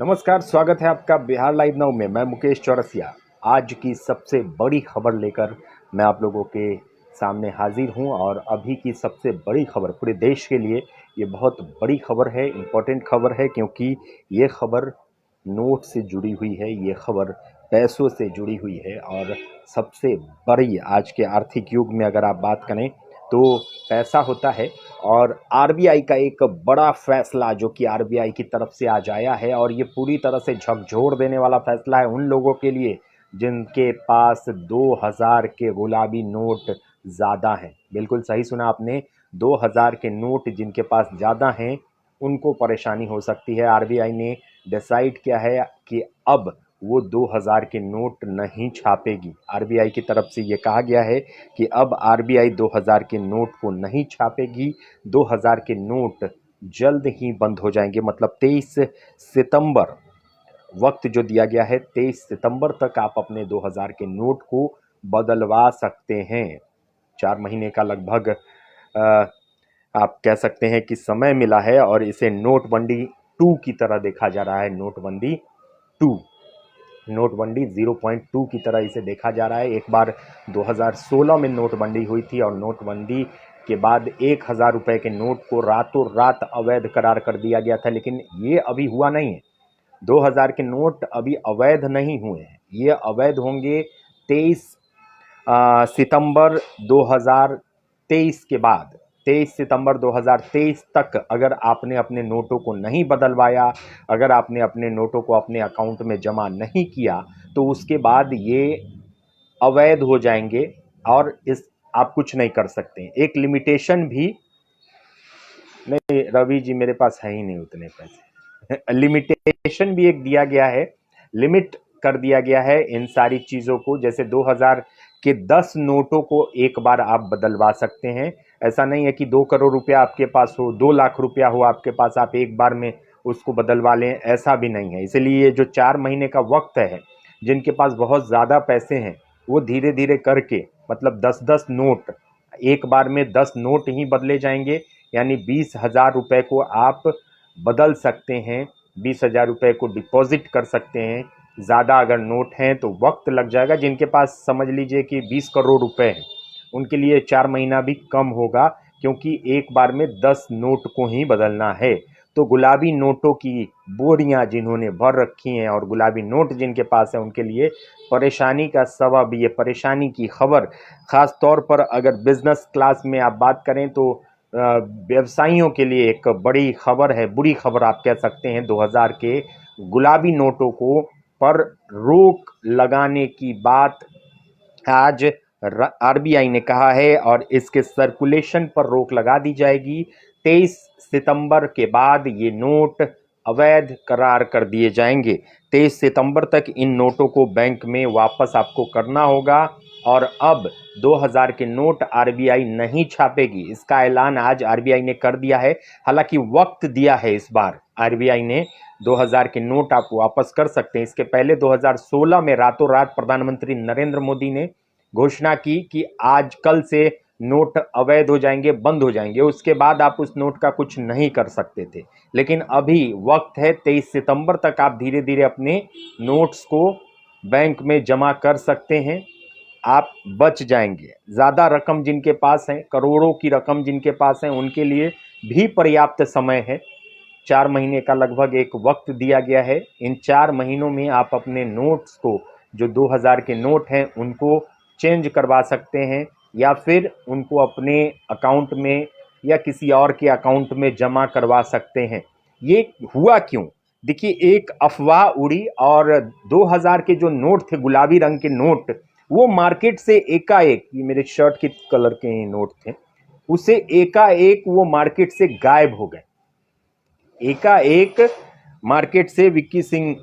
नमस्कार, स्वागत है आपका बिहार लाइव नाउ में। मैं मुकेश चौरसिया आज की सबसे बड़ी खबर लेकर मैं आप लोगों के सामने हाजिर हूं। और अभी की सबसे बड़ी खबर पूरे देश के लिए ये बहुत बड़ी खबर है, इम्पोर्टेंट खबर है, क्योंकि ये खबर नोट से जुड़ी हुई है, ये खबर पैसों से जुड़ी हुई है। और सबसे बड़ी आज के आर्थिक युग में अगर आप बात करें तो पैसा होता है। और आरबीआई का एक बड़ा फैसला जो कि आरबीआई की तरफ से आज आया है, और ये पूरी तरह से झकझोर देने वाला फैसला है उन लोगों के लिए जिनके पास 2000 के गुलाबी नोट ज़्यादा हैं। बिल्कुल सही सुना आपने, 2000 के नोट जिनके पास ज़्यादा हैं उनको परेशानी हो सकती है। आरबीआई ने डिसाइड किया है कि अब वो 2000 के नोट नहीं छापेगी। आरबीआई की तरफ से ये कहा गया है कि अब आरबीआई 2000 के नोट को नहीं छापेगी। 2000 के नोट जल्द ही बंद हो जाएंगे, मतलब 23 सितंबर वक्त जो दिया गया है, 23 सितंबर तक आप अपने 2000 के नोट को बदलवा सकते हैं। 4 महीने का लगभग आप कह सकते हैं कि समय मिला है, और इसे नोटबंदी 2 की तरह देखा जा रहा है। नोटबंदी 2, नोटबंदी 0.2 की तरह इसे देखा जा रहा है। एक बार 2016 में नोटबंदी हुई थी, और नोटबंदी के बाद 1000 रुपये के नोट को रातों रात अवैध करार कर दिया गया था, लेकिन ये अभी हुआ नहीं है। 2000 के नोट अभी अवैध नहीं हुए हैं, ये अवैध होंगे 23 सितंबर 2023 के बाद। 23 सितंबर 2023 तक अगर आपने अपने नोटों को नहीं बदलवाया, अगर आपने अपने नोटों को अपने अकाउंट में जमा नहीं किया, तो उसके बाद ये अवैध हो जाएंगे और इस आप कुछ नहीं कर सकते। एक लिमिटेशन भी नहीं, रवि जी मेरे पास है ही नहीं उतने पैसे। लिमिटेशन भी एक दिया गया है, लिमिट कर दिया गया है इन सारी चीज़ों को। जैसे 2000 के 10 नोटों को एक बार आप बदलवा सकते हैं। ऐसा नहीं है कि 2 करोड़ रुपया आपके पास हो, 2 लाख रुपया हो आपके पास, आप एक बार में उसको बदलवा लें, ऐसा भी नहीं है। इसलिए जो 4 महीने का वक्त है, जिनके पास बहुत ज़्यादा पैसे हैं वो धीरे धीरे करके, मतलब 10-10 नोट, एक बार में 10 नोट ही बदले जाएंगे। यानी 20,000 रुपये को आप बदल सकते हैं, 20,000 रुपये को डिपॉजिट कर सकते हैं। ज़्यादा अगर नोट हैं तो वक्त लग जाएगा। जिनके पास समझ लीजिए कि 20 करोड़ रुपए हैं, उनके लिए 4 महीना भी कम होगा, क्योंकि एक बार में 10 नोट को ही बदलना है। तो गुलाबी नोटों की बोरियां जिन्होंने भर रखी हैं और गुलाबी नोट जिनके पास है, उनके लिए परेशानी का सबब, ये परेशानी की खबर, ख़ास तौर पर अगर बिजनेस क्लास में आप बात करें तो व्यवसायियों के लिए एक बड़ी खबर है, बुरी खबर आप कह सकते हैं। 2000 के गुलाबी नोटों को पर रोक लगाने की बात आज आरबीआई ने कहा है, और इसके सर्कुलेशन पर रोक लगा दी जाएगी। 23 सितंबर के बाद ये नोट अवैध करार कर दिए जाएंगे। 23 सितंबर तक इन नोटों को बैंक में वापस आपको करना होगा। और अब 2000 के नोट आरबीआई नहीं छापेगी, इसका ऐलान आज आरबीआई ने कर दिया है। हालांकि वक्त दिया है इस बार आरबीआई ने, 2000 के नोट आप वापस कर सकते हैं। इसके पहले 2016 में रातों रात प्रधानमंत्री नरेंद्र मोदी ने घोषणा की कि आज कल से नोट अवैध हो जाएंगे, बंद हो जाएंगे। उसके बाद आप उस नोट का कुछ नहीं कर सकते थे। लेकिन अभी वक्त है, 23 सितंबर तक आप धीरे धीरे अपने नोट्स को बैंक में जमा कर सकते हैं, आप बच जाएंगे। ज़्यादा रकम जिनके पास है, करोड़ों की रकम जिनके पास है, उनके लिए भी पर्याप्त समय है। 4 महीने का लगभग एक वक्त दिया गया है। इन 4 महीनों में आप अपने नोट्स को, जो 2000 के नोट हैं, उनको चेंज करवा सकते हैं, या फिर उनको अपने अकाउंट में या किसी और के अकाउंट में जमा करवा सकते हैं। ये हुआ क्यों? देखिए, एक अफवाह उड़ी और 2000 के जो नोट थे, गुलाबी रंग के नोट, वो मार्केट से एकाएक, ये मेरे शर्ट के कलर के नोट थे, उसे एकाएक वो मार्केट से गायब हो गए। एकाएक मार्केट से। विक्की सिंह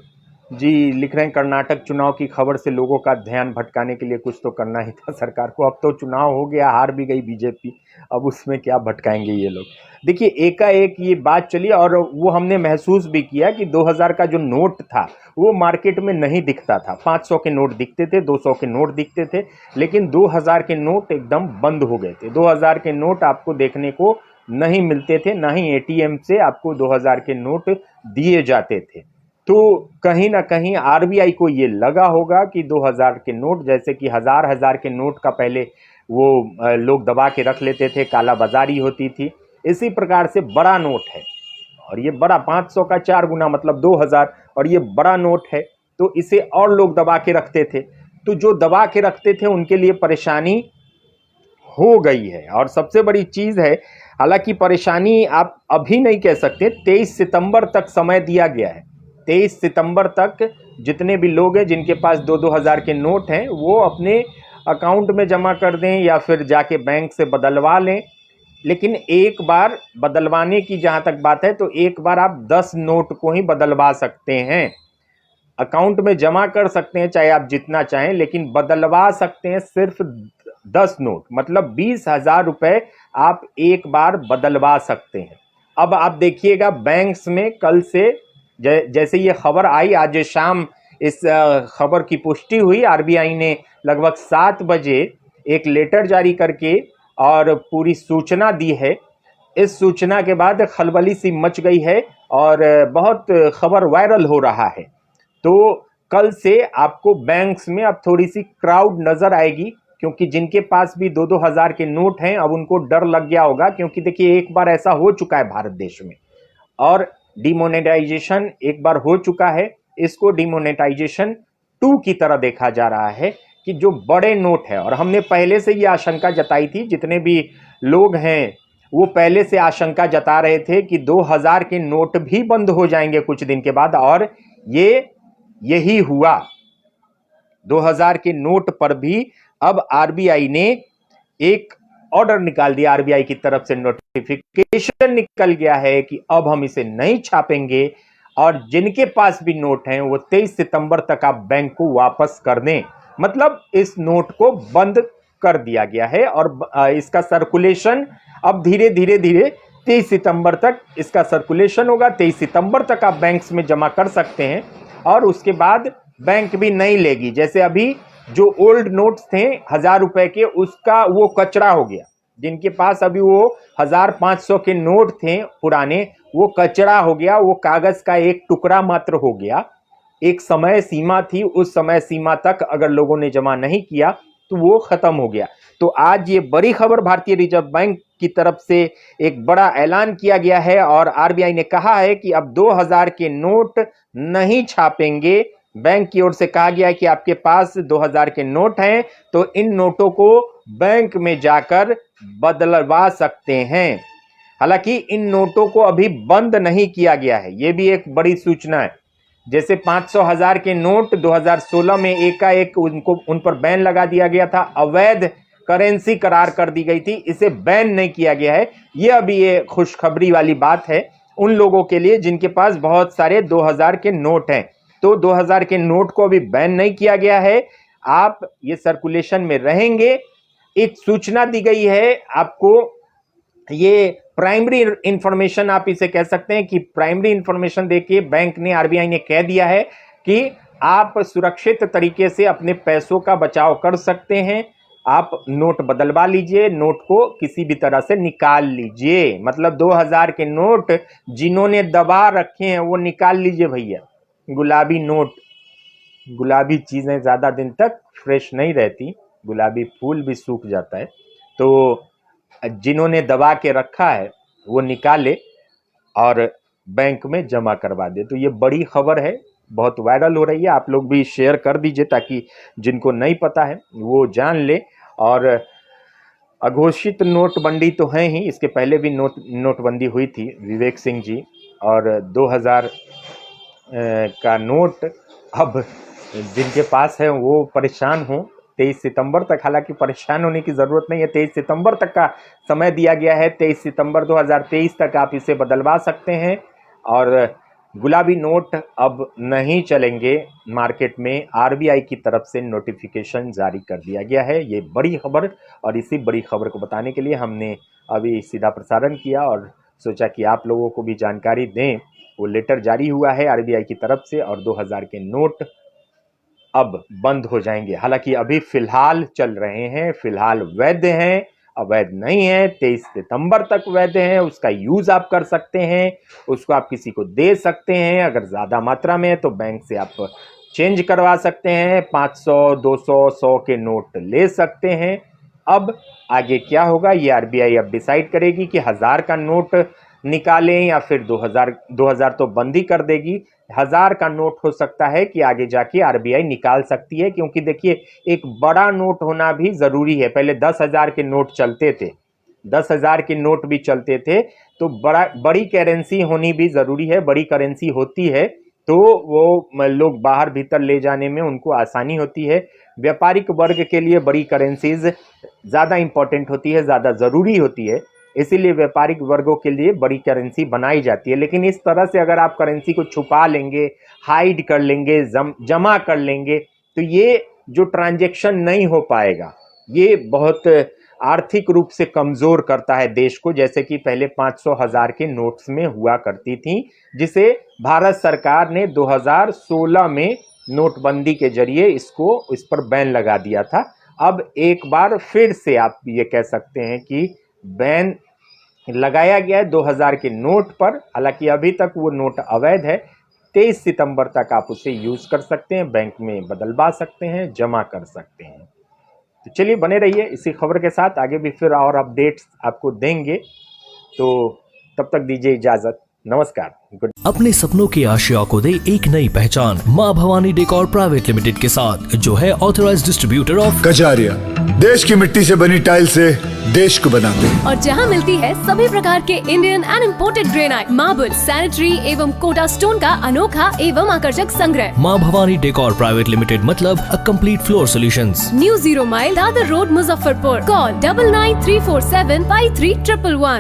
जी लिख रहे हैं, कर्नाटक चुनाव की खबर से लोगों का ध्यान भटकाने के लिए कुछ तो करना ही था सरकार को। अब तो चुनाव हो गया, हार भी गई बीजेपी, अब उसमें क्या भटकाएंगे ये लोग। देखिए, एकाएक ये बात चली, और वो हमने महसूस भी किया कि 2000 का जो नोट था वो मार्केट में नहीं दिखता था। 500 के नोट दिखते थे, 200 के नोट दिखते थे, लेकिन 2000 के नोट एकदम बंद हो गए थे। 2000 के नोट आपको देखने को नहीं मिलते थे, ना ही एटीएम से आपको 2000 के नोट दिए जाते थे। तो कहीं ना कहीं आरबीआई को ये लगा होगा कि 2000 के नोट, जैसे कि हजार के नोट का पहले वो लोग दबा के रख लेते थे, काला बाजारी होती थी, इसी प्रकार से बड़ा नोट है और ये बड़ा 500 का 4 गुना मतलब 2000, और ये बड़ा नोट है तो इसे और लोग दबा के रखते थे। तो जो दबा के रखते थे उनके लिए परेशानी हो गई है। और सबसे बड़ी चीज है, हालांकि परेशानी आप अभी नहीं कह सकते, 23 सितंबर तक समय दिया गया है। 23 सितंबर तक जितने भी लोग हैं जिनके पास 2-2 हजार के नोट हैं वो अपने अकाउंट में जमा कर दें या फिर जाके बैंक से बदलवा लें। लेकिन एक बार बदलवाने की जहां तक बात है तो एक बार आप 10 नोट को ही बदलवा सकते हैं। अकाउंट में जमा कर सकते हैं चाहे आप जितना चाहें, लेकिन बदलवा सकते हैं सिर्फ 10 नोट, मतलब 20,000 रुपए आप एक बार बदलवा सकते हैं। अब आप देखिएगा बैंक्स में कल से जैसे ये खबर आई, आज शाम इस खबर की पुष्टि हुई। आरबीआई ने लगभग 7 बजे एक लेटर जारी करके और पूरी सूचना दी है। इस सूचना के बाद खलबली सी मच गई है और बहुत खबर वायरल हो रहा है। तो कल से आपको बैंक्स में अब थोड़ी सी क्राउड नजर आएगी, क्योंकि जिनके पास भी 2-2 हजार के नोट हैं अब उनको डर लग गया होगा, क्योंकि देखिए एक बार ऐसा हो चुका है भारत देश में और डिमोनेटाइजेशन एक बार हो चुका है। इसको डिमोनेटाइजेशन 2 की तरह देखा जा रहा है कि जो बड़े नोट है, और हमने पहले से ये आशंका जताई थी, जितने भी लोग हैं वो पहले से आशंका जता रहे थे कि 2000 के नोट भी बंद हो जाएंगे कुछ दिन के बाद, और यही हुआ। 2000 के नोट पर भी अब आरबीआई ने एक ऑर्डर निकाल दिया, आरबीआई की तरफ से नोटिफिकेशन निकल गया है कि अब हम इसे नहीं छापेंगे और जिनके पास भी नोट हैं वो 23 सितंबर तक आप बैंक को वापस कर दें। मतलब इस नोट को बंद कर दिया गया है और इसका सर्कुलेशन अब धीरे धीरे 23 सितंबर तक इसका सर्कुलेशन होगा। 23 सितंबर तक आप बैंक्स में जमा कर सकते हैं और उसके बाद बैंक भी नहीं लेगी। जैसे अभी जो ओल्ड नोट्स थे 1000 रुपए के, उसका वो कचरा हो गया। जिनके पास अभी वो 1500 के नोट थे पुराने, वो कचरा हो गया, वो कागज का एक टुकड़ा मात्र हो गया। एक समय सीमा थी, उस समय सीमा तक अगर लोगों ने जमा नहीं किया तो वो खत्म हो गया। तो आज ये बड़ी खबर भारतीय रिजर्व बैंक की तरफ से एक बड़ा ऐलान किया गया है और आरबीआई ने कहा है कि अब 2000 के नोट नहीं छापेंगे। बैंक की ओर से कहा गया है कि आपके पास 2000 के नोट हैं तो इन नोटों को बैंक में जाकर बदलवा सकते हैं। हालांकि इन नोटों को अभी बंद नहीं किया गया है, यह भी एक बड़ी सूचना है। जैसे 500 हजार के नोट 2016 में एकाएक उन पर बैन लगा दिया गया था, अवैध करेंसी करार कर दी गई थी, इसे बैन नहीं किया गया है। यह अभी ये खुशखबरी वाली बात है उन लोगों के लिए जिनके पास बहुत सारे 2000 के नोट हैं। तो 2000 के नोट को अभी बैन नहीं किया गया है, आप ये सर्कुलेशन में रहेंगे। एक सूचना दी गई है आपको, ये प्राइमरी इंफॉर्मेशन आप इसे कह सकते हैं कि प्राइमरी इंफॉर्मेशन देके बैंक ने, आरबीआई ने कह दिया है कि आप सुरक्षित तरीके से अपने पैसों का बचाव कर सकते हैं। आप नोट बदलवा लीजिए, नोट को किसी भी तरह से निकाल लीजिए। मतलब 2000 के नोट जिन्होंने दबा रखे हैं वो निकाल लीजिए भैया। गुलाबी नोट, गुलाबी चीजें ज्यादा दिन तक फ्रेश नहीं रहती, गुलाबी फूल भी सूख जाता है। तो जिन्होंने दबा के रखा है वो निकाले और बैंक में जमा करवा दे। तो ये बड़ी खबर है, बहुत वायरल हो रही है। आप लोग भी शेयर कर दीजिए ताकि जिनको नहीं पता है वो जान ले। और अघोषित नोटबंदी तो है ही, इसके पहले भी नोटबंदी हुई थी, विवेक सिंह जी, और 2000 का नोट अब जिनके पास है वो परेशान हो 23 सितंबर तक। हालांकि परेशान होने की जरूरत नहीं है, 23 सितंबर तक का समय दिया गया है। 23 सितंबर 2023 तक आप इसे बदलवा सकते हैं और गुलाबी नोट अब नहीं चलेंगे मार्केट में। आरबीआई की तरफ से नोटिफिकेशन जारी कर दिया गया है। ये बड़ी खबर, और इसी बड़ी खबर को बताने के लिए हमने अभी सीधा प्रसारण किया और सोचा कि आप लोगों को भी जानकारी दें। वो लेटर जारी हुआ है आरबीआई की तरफ से और 2000 के नोट अब बंद हो जाएंगे। हालांकि अभी फिलहाल चल रहे हैं, फिलहाल वैध हैं अवैध नहीं है, 23 सितंबर तक वैध है, उसका यूज आप कर सकते हैं, उसको आप किसी को दे सकते हैं, अगर ज़्यादा मात्रा में है तो बैंक से आप चेंज करवा सकते हैं, 500, 200, 100 के नोट ले सकते हैं। अब आगे क्या होगा ये आरबीआई अब डिसाइड करेगी कि 1000 का नोट निकालें या फिर 2000 तो बंद ही कर देगी। 1000 का नोट हो सकता है कि आगे जाके आरबीआई निकाल सकती है, क्योंकि देखिए एक बड़ा नोट होना भी जरूरी है। पहले 10,000 के नोट चलते थे, 10,000 के नोट भी चलते थे, तो बड़ी करेंसी होनी भी जरूरी है। बड़ी करेंसी होती है तो वो लोग बाहर भीतर ले जाने में उनको आसानी होती है। व्यापारिक वर्ग के लिए बड़ी करेंसीज ज़्यादा इंपॉर्टेंट होती है, ज़्यादा ज़रूरी होती है, इसीलिए व्यापारिक वर्गों के लिए बड़ी करेंसी बनाई जाती है। लेकिन इस तरह से अगर आप करेंसी को छुपा लेंगे, हाइड कर लेंगे, जमा कर लेंगे, तो ये जो ट्रांजैक्शन नहीं हो पाएगा, ये बहुत आर्थिक रूप से कमज़ोर करता है देश को, जैसे कि पहले 500, 1000 के नोट्स में हुआ करती थी, जिसे भारत सरकार ने 2016 में नोटबंदी के जरिए इस पर बैन लगा दिया था। अब एक बार फिर से आप ये कह सकते हैं कि बैन लगाया गया है 2000 के नोट पर। हालांकि अभी तक वो नोट अवैध है। 23 सितंबर तक आप उसे यूज कर सकते हैं, बैंक में बदलवा सकते हैं, जमा कर सकते हैं। तो चलिए बने रहिए इसी खबर के साथ, आगे भी फिर और अपडेट्स आपको देंगे। तो तब तक दीजिए इजाजत, नमस्कार। अपने सपनों की आशिया को दे एक नई पहचान मां भवानी डेकोर प्राइवेट लिमिटेड के साथ, जो है ऑथराइज्ड डिस्ट्रीब्यूटर ऑफ कजारिया। देश की मिट्टी से बनी टाइल से देश को बनाते हैं, और जहां मिलती है सभी प्रकार के Indian and imported granite, marble, sanitary एवं कोटा स्टोन का अनोखा एवं आकर्षक संग्रह। मां भवानी डेकोर प्राइवेट लिमिटेड मतलब a complete floor solutions. New 0 mile Dadar road, Muzaffarpur. Call 9934753111।